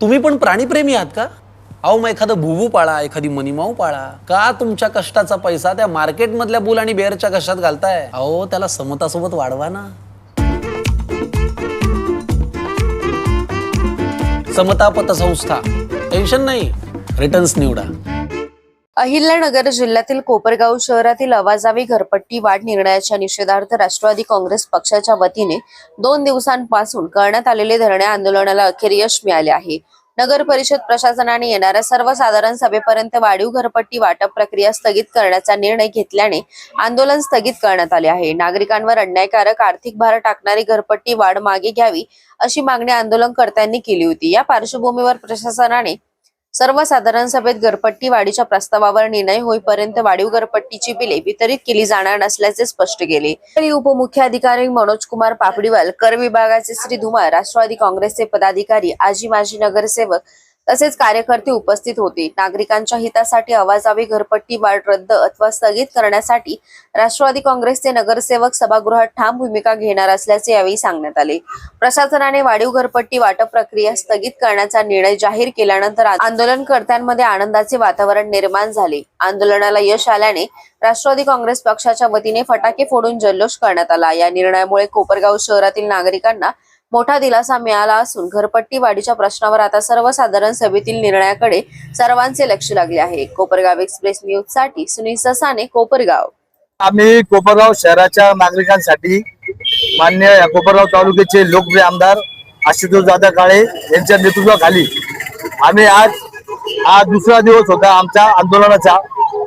तुम्ही पण प्राणीप्रेमी आहात का? अहो मग एखादं भुवू पाळा, एखादी मनीमाऊ पाळा. का तुमच्या कष्टाचा पैसा त्या मार्केट मधल्या बुल आणि बेअरच्या कष्टात घालताय? अहो त्याला समतासोबत वाढवा ना. समता पतसंस्था, टेन्शन नाही, रिटर्न्स निवडा. अहिल्यानगर जिल्ह्यातील कोपरगाव शहरातील अवाजवी घरपट्टी वाढ निर्णयाच्या निषेधार्थ राष्ट्रवादी काँग्रेस पक्षाच्या वतीने 2 दिवसांपासून करण्यात आलेले धरणे आंदोलनाला अखेर यश मिळाले आहे. नगर परिषद प्रशासनाने येणाऱ्या सर्वसाधारण सभेपर्यंत वाढीव घरपट्टी वाटप प्रक्रिया स्थगित करण्याचा निर्णय घेतल्याने आंदोलन स्थगित करण्यात आले आहे. नागरिकांवर अन्यायकारक आर्थिक भार टाकणारी घरपट्टी वाढ मागे घ्यावी अशी मागणी आंदोलनकर्त्यांनी केली होती. या पार्श्वभूमीवर प्रशासनाने सर्वसाधारण सभेत घरपट्टी वाढीच्या प्रस्तावावर निर्णय होईपर्यंत वाढीव घरपट्टीची बिले वितरित केली जाणार नसल्याचे स्पष्ट केले. उपमुख्याधिकारी मनोज कुमार पापडीवाल, कर विभागाचे श्री धुमाळ, राष्ट्रवादी काँग्रेसचे पदाधिकारी, आजी माजी नगरसेवक तसेच कार्यकर्ते उपस्थित होते. नागरिकांच्या हितासाठी अवाजवी घरपट्टी वाढ रद्द अथवा स्थगित करण्यासाठी राष्ट्रवादी काँग्रेसचे नगरसेवक सभागृहात ठाम भूमिका घेणार असल्याचे यावेळी सांगण्यात आले. प्रशासनाने वाढीव घरपट्टी वाटप प्रक्रिया स्थगित करण्याचा निर्णय जाहीर केल्यानंतर आंदोलनकर्त्यांमध्ये आनंदाचे वातावरण निर्माण झाले. आंदोलनाला यश आल्याने राष्ट्रवादी काँग्रेस पक्षाच्या वतीने फटाके फोडून जल्लोष करण्यात आला. या निर्णयामुळे कोपरगाव शहरातील नागरिकांना मोठा दिलासा मिळाला असून घरपट्टी वाढीच्या प्रश्नावर आता सर्वसाधारण सभेतील निर्णयाकडे सर्वांचे लक्ष लागले आहे. कोपरगाव एक्सप्रेस न्यूज साठी सुनील ससाने, कोपरगाव. आम्ही कोपरगाव शहराच्या नागरिकांसाठी मान्य कोपरगाव तालुक्याचे लोकप्रिय आमदार आशुतोष दादा काळे यांच्या नेतृत्वाखाली आम्ही आज हा दुसरा दिवस होता आमच्या आंदोलनाचा.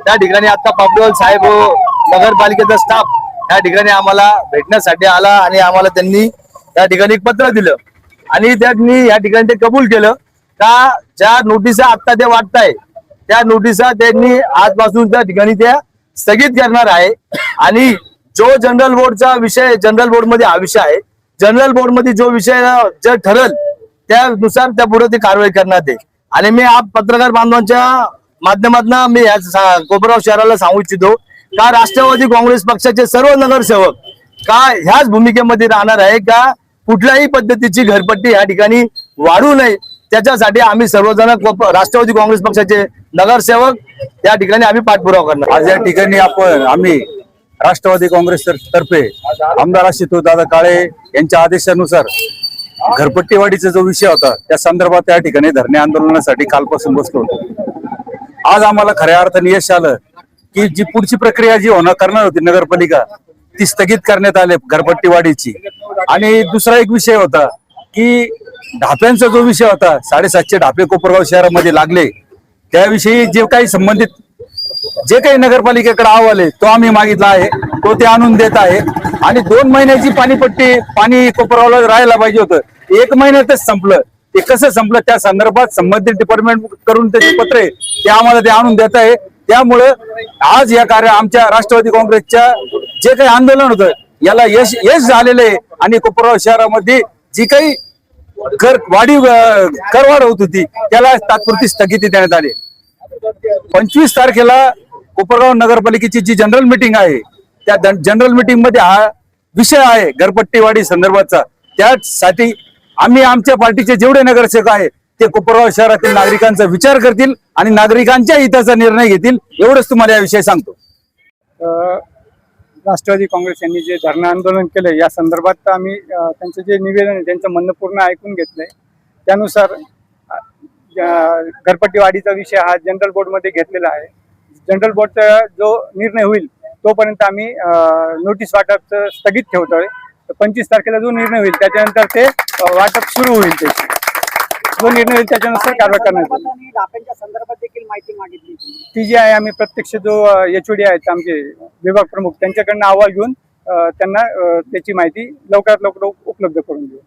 त्या ठिकाणी आता पापडीवाल साहेब नगरपालिकेचा स्टाफ या ठिकाणी आम्हाला भेटण्यासाठी आला आणि आम्हाला त्यांनी त्या ठिकाणी एक पत्र दिलं आणि त्यांनी या ठिकाणी ते कबूल केलं का ज्या नोटिसा आता ते वाटताय त्या नोटिसा त्यांनी आजपासून त्या ठिकाणी त्या स्थगित करणार आहे. आणि जो जनरल बोर्डचा विषय, जनरल बोर्ड मध्ये हा विषय आहे, जनरल बोर्ड मध्ये जो विषय जे ठरल त्यानुसार त्या पुढे ती कारवाई करण्यात येईल. आणि मी आप पत्रकार बांधवांच्या माध्यमातून मी कोपरगाव शहराला सांगू इच्छितो का राष्ट्रवादी काँग्रेस पक्षाचे सर्व नगरसेवक का ह्याच भूमिकेमध्ये राहणार आहे का कुठल्याही पद्धतीची घरपट्टी या ठिकाणी वाढू नये त्याच्यासाठी आम्ही सर्वजण राष्ट्रवादी काँग्रेस पक्षाचे नगरसेवक या ठिकाणी आम्ही पाठपुरावा करणार. आज या ठिकाणी आम्ही राष्ट्रवादी काँग्रेस तर्फे आमदार आशुतोष दादा काळे यांच्या आदेशानुसार घरपट्टी वाढीचा जो विषय होता त्या संदर्भात त्या ठिकाणी धरणे आंदोलनासाठी कालपासून बसलो होतो. आज आम्हाला खऱ्या अर्थाने यश आलं की जी पुढची प्रक्रिया जी करणार होती नगरपालिका ती स्थगित करण्यात आली घरपट्टी वाढीची. आणि दुसरा एक विषय होता की ढाप्यांचा जो विषय होता, 750 ढापे कोपरगाव शहरामध्ये लागले त्याविषयी जे काही संबंधित जे काही नगरपालिकेकडे अहवाल आहे तो आम्ही मागितला आहे, तो ते आणून देत आहे. आणि 2 महिन्याची पाणी कोपरगावला राहायला पाहिजे होतं, 1 महिन्यातच संपलं. ते कसं संपलं त्या संदर्भात संबंधित डिपार्टमेंट करून त्याचे पत्र आहे ते आम्हाला ते आणून देत आहे. त्यामुळं आज या कार्य आमच्या राष्ट्रवादी काँग्रेसच्या जे काही आंदोलन होतं याला यश झालेलं आहे. आणि कोपरगाव शहरामध्ये जी काही करवाढ होत होती त्याला तात्पुरती स्थगिती देण्यात आली. 25 तारखेला कोपरगाव नगरपालिकेची जी जनरल मीटिंग आहे त्या जनरल मीटिंग मध्ये हा विषय आहे घरपट्टी वाढी संदर्भाचा. त्यासाठी आम्ही आमच्या पार्टीचे जेवढे नगरसेवक आहे ते कोपरगाव शहरातील नागरिकांचा विचार करतील आणि नागरिकांच्या हिताचा निर्णय घेतील, एवढंच तुम्हाला याविषयी सांगतो. राष्ट्रवादी काँग्रेस यांनी जे धरणं आंदोलन केलं या संदर्भात आम्ही त्यांचं जे निवेदन आहे त्यांचं म्हणणं पूर्ण ऐकून घेतलंय. त्यानुसार घरपट्टी वाढीचा विषय हा जनरल बोर्डमध्ये घेतलेला आहे. जनरल बोर्डचा जो निर्णय होईल तोपर्यंत आम्ही नोटीस वाटप स्थगित ठेवतोय. 25 तारखेला जो निर्णय होईल त्याच्यानंतर ते वाटप सुरू होईल. त्याची जो निर्णय होईल त्याच्यानुसार कारवाई करण्यात येईल. ढाप्यांच्या संदर्भात देखील माहिती मागितली ती जी आहे आम्ही प्रत्यक्ष जो HOD आहेत आमचे विभाग प्रमुख त्यांच्याकडनं अहवाल घेऊन त्यांना त्याची माहिती लवकरात लवकर उपलब्ध करून देऊ.